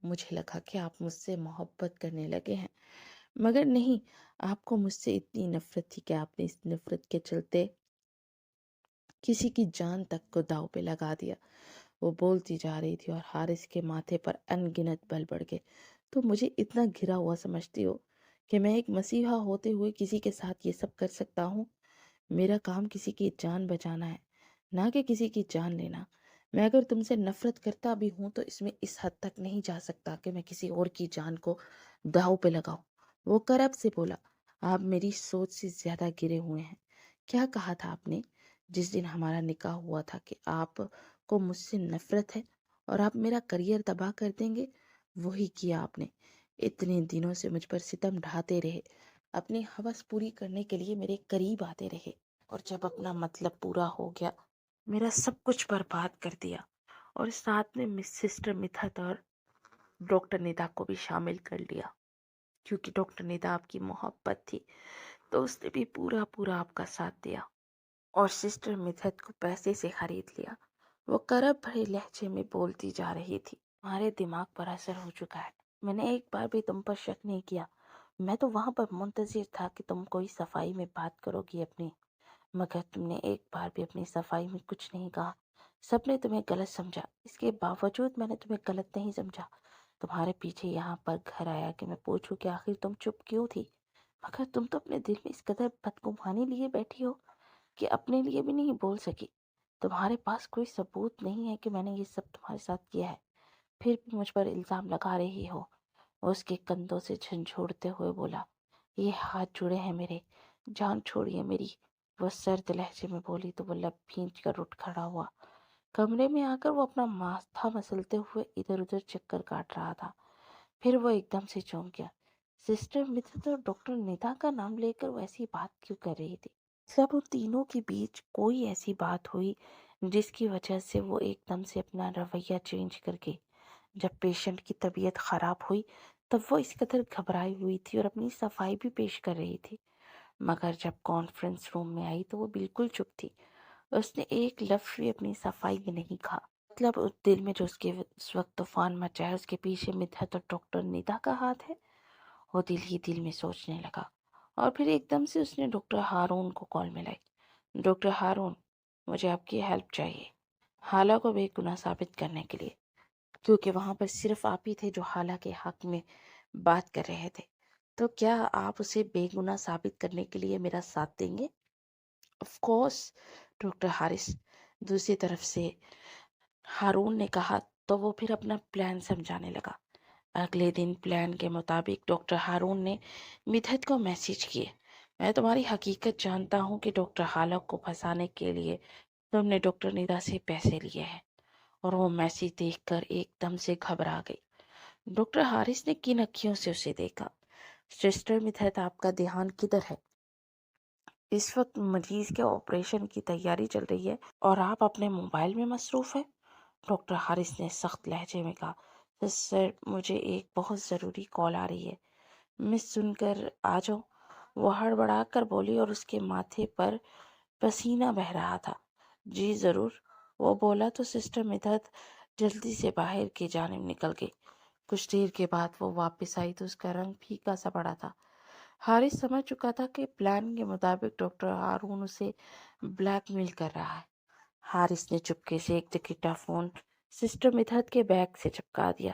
مجھے لگا کہ آپ مجھ سے محبت کرنے لگے ہیں، مگر نہیں، آپ کو مجھ سے اتنی نفرت تھی کہ آپ نے اس نفرت کے چلتے کسی کی جان تک کو داؤ پہ لگا دیا۔ وہ بولتی جا رہی تھی اور حارث کے ماتھے پر ان گنت بل بڑھ گئے۔ تو مجھے اتنا گھرا ہوا سمجھتی ہو کہ میں ایک مسیحا ہوتے ہوئے کسی کے ساتھ یہ سب کر سکتا ہوں؟ میرا کام کسی کی جان بچانا ہے، نہ کہ کسی کی جان لینا۔ میں اگر تم سے نفرت کرتا بھی ہوں تو اس میں اس حد تک نہیں جا سکتا کہ میں کسی اور کی جان کو داؤ پہ لگاؤں۔ وہ کرب سے بولا، آپ میری سوچ سے زیادہ گرے ہوئے ہیں۔ کیا کہا تھا آپ نے جس دن ہمارا نکاح ہوا تھا کہ آپ کو مجھ سے نفرت ہے اور آپ میرا کریئر تباہ کر دیں گے؟ وہی کیا آپ نے۔ اتنے دنوں سے مجھ پر ستم ڈھاتے رہے، اپنی ہوس پوری کرنے کے لیے میرے قریب آتے رہے، اور جب اپنا مطلب پورا ہو گیا میرا سب کچھ برباد کر دیا، اور ساتھ میں مس سسٹر مدحت اور ڈاکٹر ندا کو بھی شامل کر لیا، کیونکہ ڈاکٹر ندا آپ کی محبت تھی تو اس نے بھی پورا پورا آپ کا ساتھ دیا، اور سسٹر مدحت کو پیسے سے خرید لیا۔ وہ کرب بھرے لہجے میں بولتی جا رہی تھی، تمہارے دماغ پر اثر ہو چکا ہے، میں نے ایک بار بھی تم پر شک نہیں کیا، میں تو وہاں پر منتظر تھا کہ تم کوئی صفائی میں بات کرو گی اپنی، مگر تم نے ایک بار بھی اپنی صفائی میں کچھ نہیں کہا، سب نے تمہیں غلط سمجھا، اس کے باوجود میں نے تمہیں غلط نہیں سمجھا، تمہارے پیچھے یہاں پر گھر آیا کہ میں پوچھوں کہ آخر تم چپ کیوں تھی، مگر تم تو اپنے دل میں اس قدر بدگمانی لیے بیٹھی ہو کہ اپنے لیے بھی نہیں بول سکی، تمہارے پاس کوئی ثبوت نہیں ہے کہ میں نے یہ سب تمہارے ساتھ کیا ہے، پھر بھی مجھ پر الزام لگا رہی ہو۔ وہ اس کے کندھوں سے جھنجھوڑتے ہوئے بولا، یہ ہاتھ جڑے ہیں میرے، جان چھوڑیے میری۔ وہ سرد لہجے میں بولی تو وہ لب بھینچ کر اٹھ کھڑا ہوا۔ کمرے میں آ کر وہ اپنا ماتھا مسلتے ہوئے ادھر ادھر چکر کاٹ رہا تھا، پھر وہ ایک دم سے چونک گیا۔ سسٹر مدحت اور ڈاکٹر ندا کا نام لے کر وہ ایسی بات کیوں کر رہی تھی؟ سب ان تینوں کے بیچ کوئی ایسی بات ہوئی جس کی وجہ سے وہ ایک دم سے اپنا رویہ چینج کر گئی؟ جب پیشنٹ کی طبیعت خراب ہوئی تب وہ اس قدر گھبرائی ہوئی تھی اور اپنی صفائی بھی پیش کر رہی تھی، مگر جب کانفرنس روم میں آئی تو وہ بالکل چپ تھی، اس نے ایک لفظ بھی اپنی صفائی میں نہیں کہا۔ مطلب اس دل میں جو اس کے اس وقت طوفان مچا ہے، اس کے پیچھے مدحت اور ڈاکٹر ندا کا ہاتھ ہے، وہ دل ہی دل میں سوچنے لگا، اور پھر ایک دم سے اس نے ڈاکٹر ہارون کو کال میں لائی۔ ڈاکٹر ہارون، مجھے آپ کی ہیلپ چاہیے حالہ کو بے گناہ ثابت کرنے کے لیے، کیونکہ وہاں پر صرف آپ ہی تھے جو حالہ کے حق میں بات کر رہے تھے، تو کیا آپ اسے بے گناہ ثابت کرنے کے لیے میرا ساتھ دیں گے؟ آف کورس ڈاکٹر حارث، دوسری طرف سے ہارون نے کہا، تو وہ پھر اپنا پلان سمجھانے لگا۔ اگلے دن پلان کے مطابق ڈاکٹر ہارون نے مدحت کو میسج کیے، میں تمہاری حقیقت جانتا ہوں کہ ڈاکٹر حالق کو پھنسانے کے لیے تم نے ڈاکٹر ندا سے پیسے لیے ہیں، اور وہ میسج دیکھ کر ایک دم سے گھبرا گئی۔ ڈاکٹر حارث نے کن اکھیوں سے اسے دیکھا۔ سسٹر مدحت، آپ کا دھیان کدھر ہے؟ اس وقت مریض کے آپریشن کی تیاری چل رہی ہے اور آپ اپنے موبائل میں مصروف ہے؟ ڈاکٹر حارث نے سخت لہجے میں کہا، سر مجھے ایک بہت ضروری کال آ رہی ہے، میں سن کر آ جاؤں؟ وہ ہڑبڑا کر بولی اور اس کے ماتھے پر پسینہ بہہ رہا تھا۔ جی ضرور، وہ بولا تو سسٹر مدحت جلدی سے باہر کی جانب نکل گئی۔ کچھ دیر کے بعد وہ واپس آئی تو اس کا رنگ پھیکا سا پڑا تھا۔ حارث سمجھ چکا تھا کہ پلان کے مطابق ڈاکٹر ہارون اسے بلیک میل کر رہا ہے۔ حارث نے چپکے سے ایک ٹکٹا فون سسٹر مدحت کے بیگ سے چپکا دیا،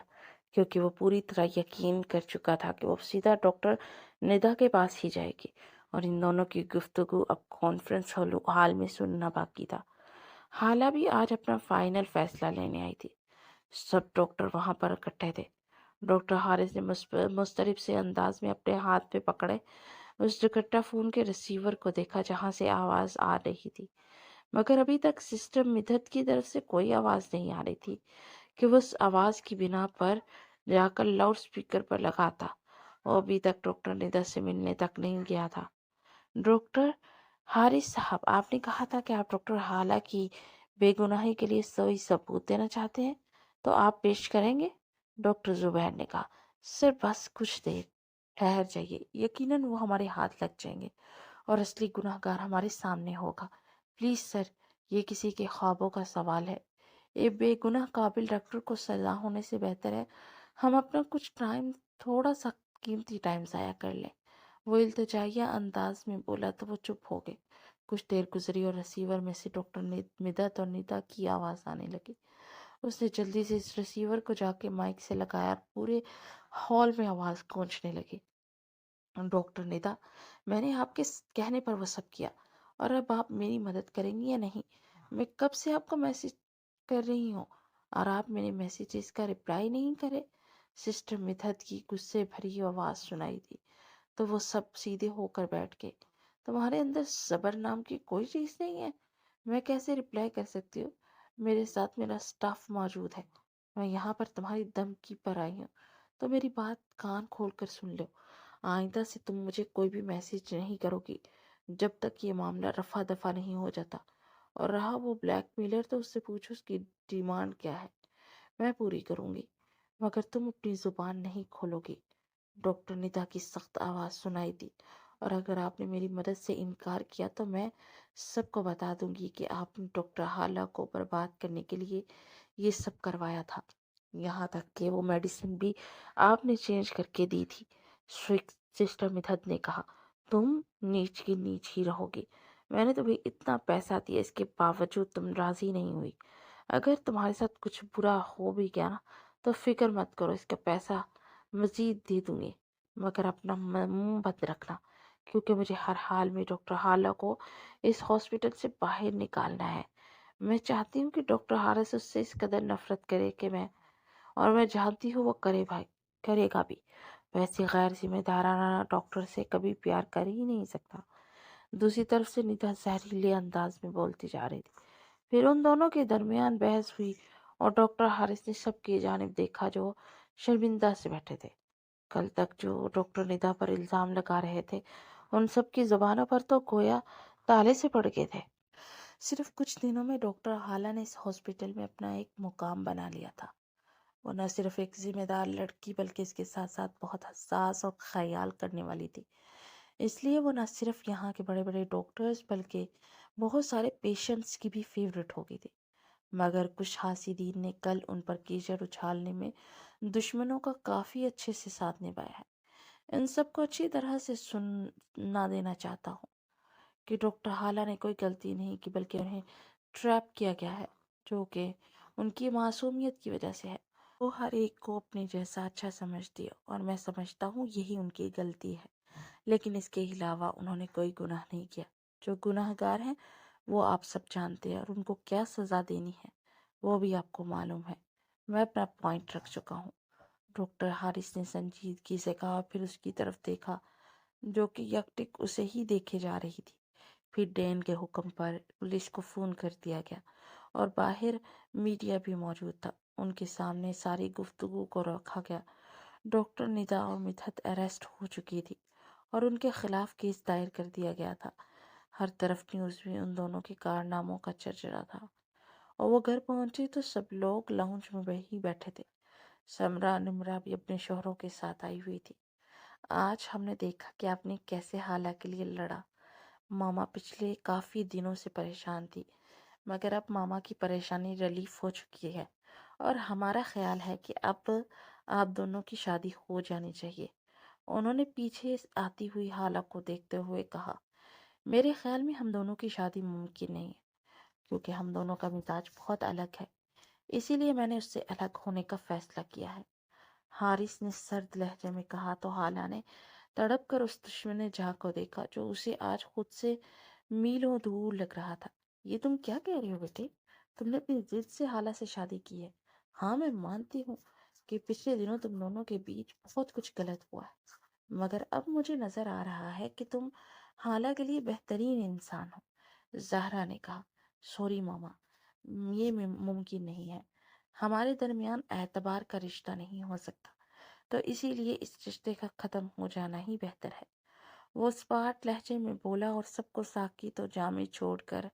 کیونکہ وہ پوری طرح یقین کر چکا تھا کہ وہ سیدھا ڈاکٹر ندا کے پاس ہی جائے گی، اور ان دونوں کی گفتگو اب کانفرنس ہال میں سننا باقی تھا۔ حالہ بھی آج اپنا فائنل فیصلہ لینے آئی تھی۔ سب ڈاکٹر وہاں پر اکٹھے تھے۔ ڈاکٹر حارث نے مضطرب سے انداز میں اپنے ہاتھ پہ پکڑے اس ٹکٹا فون کے ریسیور کو دیکھا جہاں سے آواز آ رہی تھی، مگر ابھی تک سسٹر مدحت کی طرف سے کوئی آواز نہیں آ رہی تھی کہ وہ اس آواز کی بنا پر جا کر لاؤڈ سپیکر پر لگاتا۔ وہ ابھی تک ڈاکٹر ندا سے ملنے تک نہیں گیا تھا۔ ڈاکٹر حارث صاحب، آپ نے کہا تھا کہ آپ ڈاکٹر حالہ کی بے گناہی کے لیے کوئی ثبوت دینا چاہتے ہیں، تو آپ پیش کریں گے؟ ڈاکٹر زبیر نے کہا، سر بس کچھ دیر ٹھہر جائیے، یقیناً وہ ہمارے ہاتھ لگ جائیں گے اور اصلی گناہ گار ہمارے سامنے ہوگا۔ پلیز سر، یہ کسی کے خوابوں کا سوال ہے، ایک بے گناہ قابل ڈاکٹر کو سزا ہونے سے بہتر ہے ہم اپنا کچھ ٹائم، تھوڑا سا قیمتی ٹائم ضائع کر لیں۔ وہ التجائیہ انداز میں بولا تو وہ چپ ہو گئے۔ کچھ دیر گزری اور ریسیور میں سے ڈاکٹر مدحت اور ندا کی آواز آنے لگی۔ اس نے جلدی سے اس ریسیور کو جا کے مائک سے لگایا اور پورے ہال میں آواز گونجنے لگی، ڈاکٹر ندا، میں نے آپ کے کہنے پر وہ سب کیا، اور اب آپ میری مدد کریں گی یا نہیں؟ میں کب سے آپ کو میسج کر رہی ہوں اور آپ میرے میسیجز کا رپلائی نہیں کرے؟ سسٹر مدحت کی غصے بھری آواز سنائی دی تو وہ سب سیدھے ہو کر بیٹھ گئے۔ تمہارے اندر صبر نام کی کوئی چیز نہیں ہے؟ میں کیسے رپلائی کر سکتی ہوں؟ میرے ساتھ میرا سٹاف موجود ہے، میں یہاں پر تمہاری دھمکی پر آئی ہوں، تو میری بات کان کھول کر سن لو۔ آئندہ سے تم مجھے کوئی بھی میسج نہیں کرو گی جب تک یہ معاملہ رفع دفع نہیں ہو جاتا، اور رہا وہ بلیک میلر تو اس سے پوچھو اس کی ڈیمانڈ کیا ہے، میں پوری کروں گی، مگر تم اپنی زبان نہیں کھولو گی۔ ڈاکٹر ندا کی سخت آواز سنائی دی، اور اگر آپ نے میری مدد سے انکار کیا تو میں سب کو بتا دوں گی کہ آپ نے ڈاکٹر حالہ کو برباد کرنے کے لیے یہ سب کروایا تھا، یہاں تک کہ وہ میڈیسن بھی آپ نے چینج کر کے دی تھی۔ سسٹر مدھت نے کہا، تم نیچ کی نیچ ہی رہو گی، میں نے تمہیں اتنا پیسہ دیا، اس کے باوجود تم راضی نہیں ہوئی۔ اگر تمہارے ساتھ کچھ برا ہو بھی گیا نا تو فکر مت کرو، اس کا پیسہ مزید دے دوں گی، مگر اپنا منہ بند رکھنا، کیونکہ مجھے ہر حال میں ڈاکٹر حالہ کو اس ہاسپٹل سے باہر نکالنا ہے۔ میں چاہتی ہوں کہ ڈاکٹر حارث اس سے اس قدر نفرت کرے کہ میں جانتی ہوں وہ کرے گا بھی۔ ویسے غیر ذمہ دارانہ ڈاکٹر سے کبھی پیار کر ہی نہیں سکتا۔ دوسری طرف سے ندا زہریلے انداز میں بولتی جا رہی تھی۔ پھر ان دونوں کے درمیان بحث ہوئی اور ڈاکٹر حارث نے سب کی جانب دیکھا جو شرمندہ سے بیٹھے تھے۔ کل تک جو ڈاکٹر ندا پر الزام لگا رہے تھے ان سب کی زبانوں پر تو گویا تالے سے پڑ گئے تھے۔ صرف کچھ دنوں میں ڈاکٹر حالہ نے اس ہاسپٹل میں اپنا ایک مقام بنا لیا تھا۔ وہ نہ صرف ایک ذمہ دار لڑکی بلکہ اس کے ساتھ ساتھ بہت حساس اور خیال کرنے والی تھی۔ اس لیے وہ نہ صرف یہاں کے بڑے بڑے ڈاکٹرز بلکہ بہت سارے پیشنٹس کی بھی فیورٹ ہو گئی تھی۔ مگر کچھ حاسدین نے کل ان پر کیچڑ اچھالنے میں دشمنوں کا کافی اچھے سے ساتھ نبھایا ہے۔ ان سب کو اچھی طرح سے سننا دینا چاہتا ہوں کہ ڈاکٹر حالہ نے کوئی غلطی نہیں کی، بلکہ انہیں ٹریپ کیا گیا ہے، جو کہ ان کی معصومیت کی وجہ سے ہے۔ وہ ہر ایک کو اپنے جیسا اچھا سمجھتی ہے اور میں سمجھتا ہوں یہی ان کی غلطی ہے، لیکن اس کے علاوہ انہوں نے کوئی گناہ نہیں کیا۔ جو گناہ گار ہیں وہ آپ سب جانتے ہیں، اور ان کو کیا سزا دینی ہے وہ بھی آپ کو معلوم ہے۔ میں اپنا پوائنٹ رکھ چکا ہوں۔ ڈاکٹر حارث نے سنجیدگی سے کہا، پھر اس کی طرف دیکھا جو کہ یکٹک اسے ہی دیکھے جا رہی تھی۔ پھر ڈین کے حکم پر پولیس کو فون کر دیا گیا اور باہر میڈیا بھی موجود تھا۔ ان کے سامنے ساری گفتگو کو رکھا گیا۔ ڈاکٹر ندا اور مدحت اریسٹ ہو چکی تھی اور ان کے خلاف کیس دائر کر دیا گیا تھا۔ ہر طرف نیوز میں ان دونوں کے کارناموں کا چرچا تھا، اور وہ گھر پہنچی تو سب لوگ لاؤنج میں ہی بیٹھے تھے۔ سمرا نمرا بھی اپنے شوہروں کے ساتھ آئی ہوئی تھی۔ آج ہم نے دیکھا کہ آپ نے کیسے حالہ کے لیے لڑا۔ ماما پچھلے کافی دنوں سے پریشان تھی، مگر اب ماما کی پریشانی ریلیف ہو چکی ہے، اور ہمارا خیال ہے کہ اب آپ دونوں کی شادی ہو جانی چاہیے۔ انہوں نے پیچھے آتی ہوئی حالہ کو دیکھتے ہوئے کہا، میرے خیال میں ہم دونوں کی شادی ممکن نہیں ہے، کیونکہ ہم دونوں کا مزاج بہت الگ ہے، اسی لیے میں نے اس سے الگ ہونے کا فیصلہ کیا ہے۔ حارث نے سرد لہجے میں کہا تو حالہ نے تڑپ کر اس دشمن جاں کو دیکھا جو اسے آج خود سے میلوں دور لگ رہا تھا۔ یہ تم کیا کہہ رہی ہو بیٹے؟ تم نے اپنی ضد سے حالہ سے شادی کی ہے۔ ہاں میں مانتی ہوں کہ پچھلے دنوں تم دونوں کے بیچ بہت کچھ غلط ہوا ہے، مگر اب مجھے نظر آ رہا ہے کہ تم حالہ کے لیے بہترین انسان ہو۔ زہرا نے کہا، سوری ماما، یہ ممکن نہیں ہے، ہمارے درمیان اعتبار کا رشتہ نہیں ہو سکتا، تو اسی لیے اس رشتے کا ختم ہو جانا ہی بہتر ہے۔ وہ اسپاٹ لہجے میں بولا اور سب کو ساکت و جامع چھوڑ کر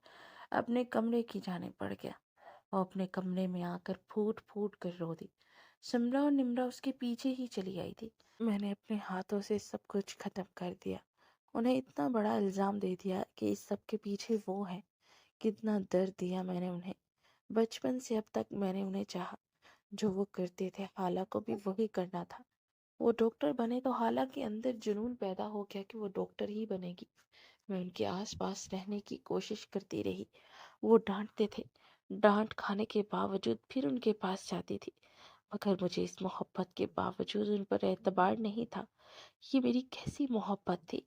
اپنے کمرے کی جانب بڑھ گیا۔ وہ اپنے کمرے میں آ کر پھوٹ پھوٹ کر رو دی۔ سمرا اور نمرا اس کے پیچھے ہی چلی آئی تھی۔ میں نے اپنے ہاتھوں سے سب کچھ ختم کر دیا، انہیں اتنا بڑا الزام دے دیا کہ اس سب کے پیچھے وہ ہیں۔ کتنا درد دیا میں نے انہیں، بچپن سے اب تک میں نے انہیں چاہا، جو وہ کرتے تھے حالہ کو بھی وہی کرنا تھا۔ وہ ڈاکٹر بنے تو حالہ کے اندر جنون پیدا ہو گیا کہ وہ ڈاکٹر ہی بنے گی۔ میں ان کے آس پاس رہنے کی کوشش کرتی رہی، وہ ڈانٹتے تھے، ڈانٹ کھانے کے باوجود پھر ان کے پاس جاتی تھی، مگر مجھے اس محبت کے باوجود ان پر اعتبار نہیں تھا۔ یہ میری کیسی محبت تھی؟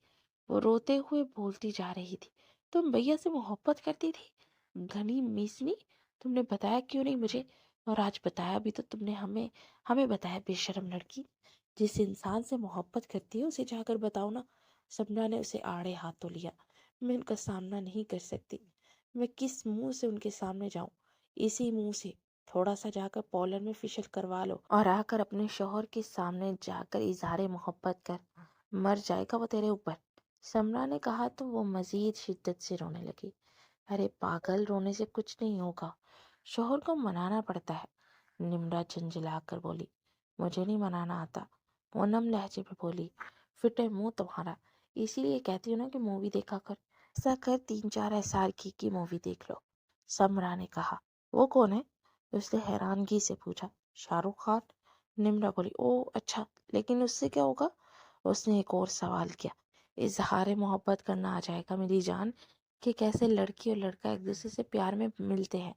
وہ روتے ہوئے بولتی جا رہی تھی، تم بھیا سے محبت کرتی تھی؟ گھنی میسنی، تم نے بتایا کیوں نہیں مجھے؟ اور آج بتایا بھی تو تم نے ہمیں بتایا، بے شرم لڑکی، جس انسان سے محبت کرتی ہے اسے جا کر بتاؤ نا۔ سمنا نے اسے آڑے ہاتھوں لیا، میں ان کا سامنا نہیں کر سکتی، میں کس منہ سے ان کے سامنے جاؤں؟ اسی منہ سے تھوڑا سا جا کر پارلر میں فیشل کروا لو اور آ کر اپنے شوہر کے سامنے جا کر اظہار محبت کر، مر جائے گا وہ تیرے اوپر۔ سمنا نے کہا تو وہ مزید شدت سے رونے لگی۔ ارے پاگل، رونے سے کچھ نہیں ہوگا، شوہر کو منانا پڑتا ہے، نمرا جھنجھلا کر بولی۔ مجھے نہیں منانا آتا، وہ نم لہجے پہ بولی۔ فٹ ہے منہ تمہارا، اسی لیے کہتی ہوں نا کہ مووی دیکھا کر، ایسا کر 3-4 SR کی مووی دیکھ لو، سمرا نے کہا۔ وہ کون ہے؟ اس نے حیرانگی سے پوچھا۔ شاہ رخ خان، نمرا بولی۔ او اچھا، لیکن اس سے کیا ہوگا؟ اس نے ایک اور سوال کیا۔ اظہار محبت کرنا آ جائے گا میری جان، کہ کیسے لڑکی اور لڑکا ایک دوسرے سے پیار میں ملتے ہیں،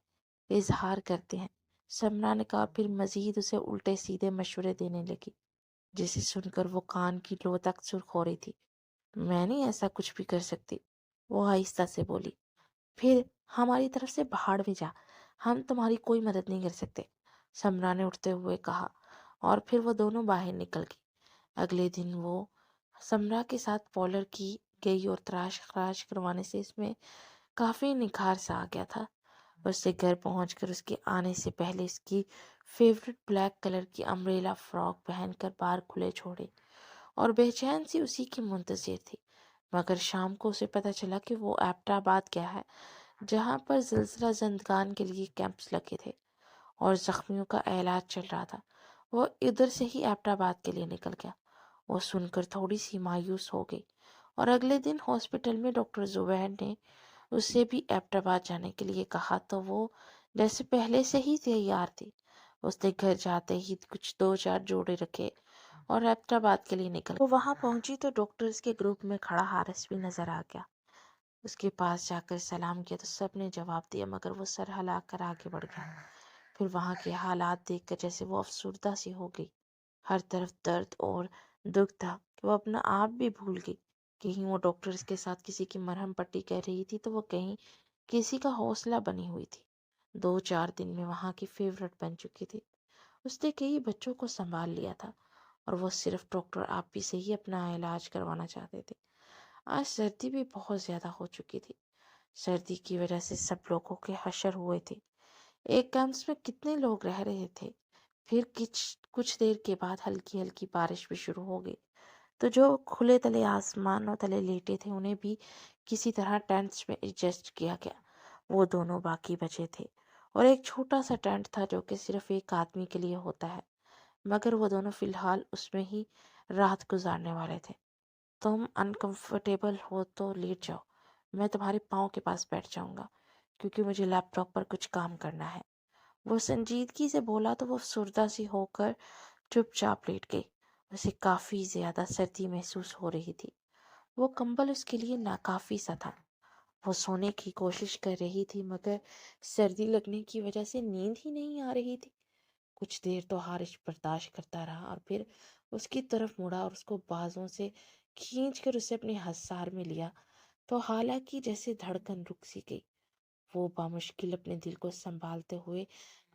اظہار کرتے ہیں، سمرا نے کہا۔ پھر مزید اسے الٹے سیدھے مشورے دینے لگی، جسے سن کر وہ کان کی لو تک سرخ ہو رہی تھی۔ میں نہیں ایسا کچھ بھی کر سکتی، وہ آہستہ سے بولی۔ پھر ہماری طرف سے باہر میں جا، ہم تمہاری کوئی مدد نہیں کر سکتے، سمرا نے اٹھتے ہوئے کہا، اور پھر وہ دونوں باہر نکل گئی۔ اگلے دن وہ سمرا کے ساتھ پارلر کی گئی اور تراش خراش کروانے سے اس میں کافی نکھار سا آ گیا تھا۔ اس سے گھر پہنچ کر اس کے آنے سے پہلے اس کی فیورٹ بلیک کلر کی امبریلا فراک پہن کر بال کھلے چھوڑے اور بے چین سی اسی کی منتظر تھی، مگر شام کو اسے پتہ چلا کہ وہ ایبٹ آباد گیا ہے، جہاں پر زلزلہ زندگان کے لیے کیمپس لگے تھے اور زخمیوں کا علاج چل رہا تھا۔ وہ ادھر سے ہی ایبٹ آباد کے لیے نکل گیا۔ وہ سن کر تھوڑی سی مایوس ہو گئی، اور اگلے دن ہاسپٹل میں ڈاکٹر زبیر نے اسے بھی ایبٹ آباد جانے کے لیے کہا تو وہ جیسے پہلے سے ہی تیار تھی۔ اس نے گھر جاتے ہی کچھ 2-4 جوڑے رکھے اور ایبٹ آباد کے لیے نکل گئی۔ وہ وہاں پہنچی تو ڈاکٹرز کے گروپ میں کھڑا حارث بھی نظر آ گیا۔ اس کے پاس جا کر سلام کیا تو سب نے جواب دیا، مگر وہ سر ہلا کر آگے بڑھ گیا۔ پھر وہاں کے حالات دیکھ کر جیسے وہ افسردہ سی ہو گئی، ہر طرف درد اور دکھ تھا کہ وہ اپنا آپ بھی بھول گئی۔ کہیں وہ ڈاکٹرز کے ساتھ کسی کی مرہم پٹی کر رہی تھی تو وہ کہیں کسی کا حوصلہ بنی ہوئی تھی۔ 2-4 دن میں وہاں کی فیورٹ بن چکی تھی۔ اس نے کئی بچوں کو سنبھال لیا تھا اور وہ صرف ڈاکٹر آپی سے ہی اپنا علاج کروانا چاہتے تھے۔ آج سردی بھی بہت زیادہ ہو چکی تھی۔ سردی کی وجہ سے سب لوگوں کے حشر ہوئے تھے۔ ایک کیمپس میں کتنے لوگ رہ رہے تھے۔ پھر کچھ دیر کے بعد ہلکی ہلکی بارش بھی شروع ہو گئی، تو جو کھلے تلے آسمانوں تلے لیٹے تھے انہیں بھی کسی طرح ٹینٹس میں ایڈجسٹ کیا گیا۔ وہ دونوں باقی بچے تھے اور ایک چھوٹا سا ٹینٹ تھا جو کہ صرف ایک آدمی کے لیے ہوتا ہے، مگر وہ دونوں فی الحال اس میں ہی رات گزارنے والے تھے۔ تم انکمفرٹیبل ہو تو لیٹ جاؤ، میں تمہارے پاؤں کے پاس بیٹھ جاؤں گا، کیونکہ مجھے لیپ ٹاپ پر کچھ کام کرنا ہے۔ وہ سنجیدگی سے بولا تو وہ افسردہ سی ہو کر چپ چاپ لیٹ گئی۔ اسے کافی زیادہ سردی محسوس ہو رہی تھی۔ وہ کمبل اس کے لیے ناکافی سا تھا۔ وہ سونے کی کوشش کر رہی تھی مگر سردی لگنے کی وجہ سے نیند ہی نہیں آ رہی تھی۔ کچھ دیر تو حارث برداشت کرتا رہا اور پھر اس کی طرف مڑا اور اس کو بازوں سے کھینچ کر اسے اپنے حصار میں لیا تو حالانکہ جیسے دھڑکن رک سی گئی۔ وہ بامشکل اپنے دل کو سنبھالتے ہوئے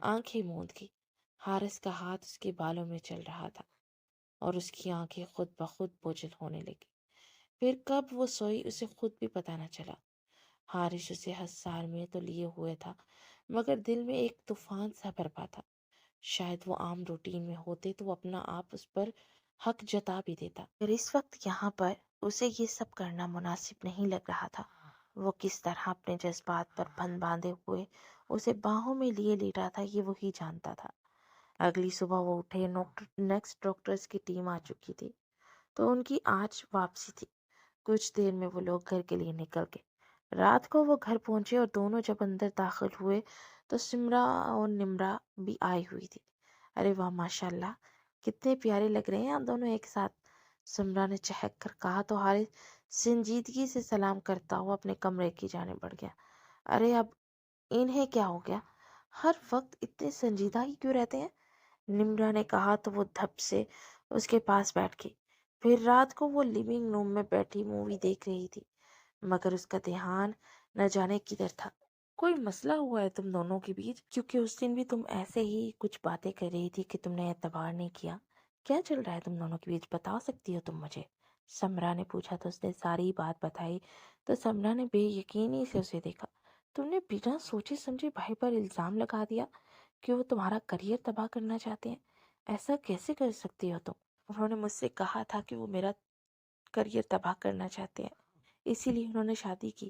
آنکھیں موند گئی۔ حارث کا ہاتھ اس کے بالوں میں چل رہا تھا اور اس کی آنکھیں خود بخود بوجھل ہونے لگی۔ پھر کب وہ سوئی اسے خود بھی پتہ نہ چلا۔ حارث اسے حصار میں تو لیے ہوئے تھا مگر دل میں ایک طوفان سا برپا تھا۔ شاید وہ عام روٹین میں ہوتے تو وہ اپنا آپ اس پر حق جتا بھی دیتا، اور اس وقت یہاں پر اسے یہ سب کرنا مناسب نہیں لگ رہا تھا۔ وہ کس طرح اپنے جذبات پر بند باندھے ہوئے اسے باہوں میں لیے لیٹا تھا یہ وہی جانتا تھا۔ اگلی صبح وہ اٹھے، نیکسٹ ڈاکٹرز کی ٹیم آ چکی تھی تو ان کی آج واپسی تھی۔ کچھ دیر میں وہ لوگ گھر کے لیے نکل گئے۔ رات کو وہ گھر پہنچے اور دونوں جب اندر داخل ہوئے تو سمرا اور نمرا بھی آئی ہوئی تھی۔ ارے واہ، ماشاء اللہ، کتنے پیارے لگ رہے ہیں آپ دونوں ایک ساتھ، سمرا نے چہک کر کہا تو حارث سنجیدگی سے سلام کرتا ہوا اپنے کمرے کی جانب بڑھ گیا۔ ارے اب انہیں کیا ہو گیا؟ ہر وقت اتنے سنجیدہ ہی کیوں رہتے ہیں؟ نمرا نے کہا تو وہ دھپ سے اس کے پاس بیٹھ گئی۔ پھر رات کو وہ لیونگ روم میں بیٹھی مووی دیکھ رہی تھی مگر اس کا دھیان نہ جانے کدھر تھا۔ کوئی مسئلہ ہوا ہے تم دونوں کے بیچ؟ کیونکہ اس دن بھی تم ایسے ہی کچھ باتیں کر رہی تھی کہ تم نے اعتبار نہیں کیا۔ کیا چل رہا ہے تم دونوں کے بیچ، بتا سکتی ہو تم مجھے؟ سمرا نے پوچھا تو اس نے ساری بات بتائی تو سمرا نے بے یقینی سے اسے دیکھا۔ تم نے بنا سوچے سمجھے بھائی پر الزام لگا دیا کہ وہ تمہارا کریئر تباہ کرنا چاہتے ہیں، ایسا کیسے کر سکتی ہو تم؟ انہوں نے مجھ سے کہا تھا کہ وہ میرا کریئر تباہ کرنا چاہتے ہیں، اسی لیے انہوں نے شادی کی،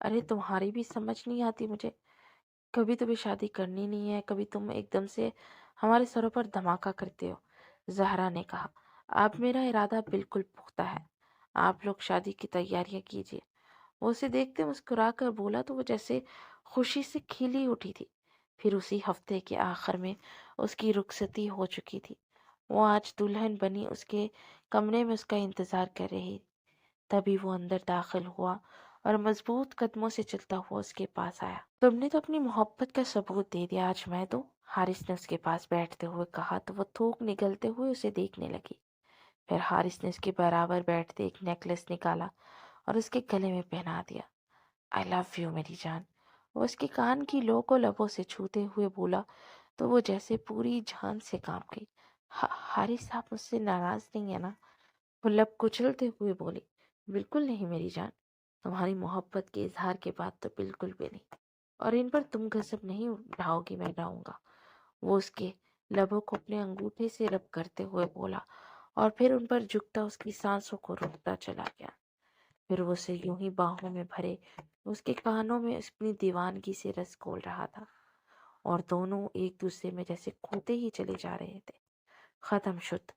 ارے تمہاری بھی سمجھ نہیں آتی مجھے، کبھی تمہیں شادی کرنی نہیں ہے، کبھی تم ایک دم سے ہمارے سروں پر دھماکہ کرتے ہو۔ زہرا نے کہا، اب میرا ارادہ بالکل پختہ ہے، آپ لوگ شادی کی تیاریاں کیجیے۔ وہ اسے دیکھتے مسکرا کر بولا تو وہ جیسے خوشی سے کھیلی اٹھی تھی۔ پھر اسی ہفتے کے آخر میں اس کی رخصتی ہو چکی تھی۔ وہ آج دلہن بنی اس کے کمرے میں اس کا انتظار کر رہی۔ تبھی وہ اندر داخل ہوا اور مضبوط قدموں سے چلتا ہوا اس کے پاس آیا۔ تم نے تو اپنی محبت کا ثبوت دے دیا، آج میں دوں؟ حارث نے اس کے پاس بیٹھتے ہوئے کہا تو وہ تھوک نگلتے ہوئے اسے دیکھنے لگی۔ پھر حارث نے اس کے برابر بیٹھتے ایک نیکلس نکالا اور اس کے گلے میں پہنا دیا۔ آئی لو یو میری جان، وہ اس کے کان کی لو کو لبوں سے چھوتے ہوئے بولا تو وہ جیسے پوری جان سے کانپ گئی۔ حارث صاحب مجھ سے ناراض نہیں ہے نا؟ وہ لب کچلتے ہوئے بولی، بالکل نہیں میری جان، تمہاری محبت کے اظہار کے بعد تو بالکل بھی نہیں، اور ان پر تم غضب نہیں ڈھاؤ گی، میں ڈھاؤں گا۔ وہ اس کے لبوں کو اپنے انگوٹھے سے رب کرتے ہوئے بولا اور پھر ان پر جھکتا اس کی سانسوں کو روکتا چلا گیا۔ پھر وہ اسے یوں ہی باہوں میں بھرے اس کے کانوں میں اپنی دیوانگی سے رس گھول رہا تھا، اور دونوں ایک دوسرے میں جیسے کھوتے ہی چلے جا رہے تھے۔ ختم شد،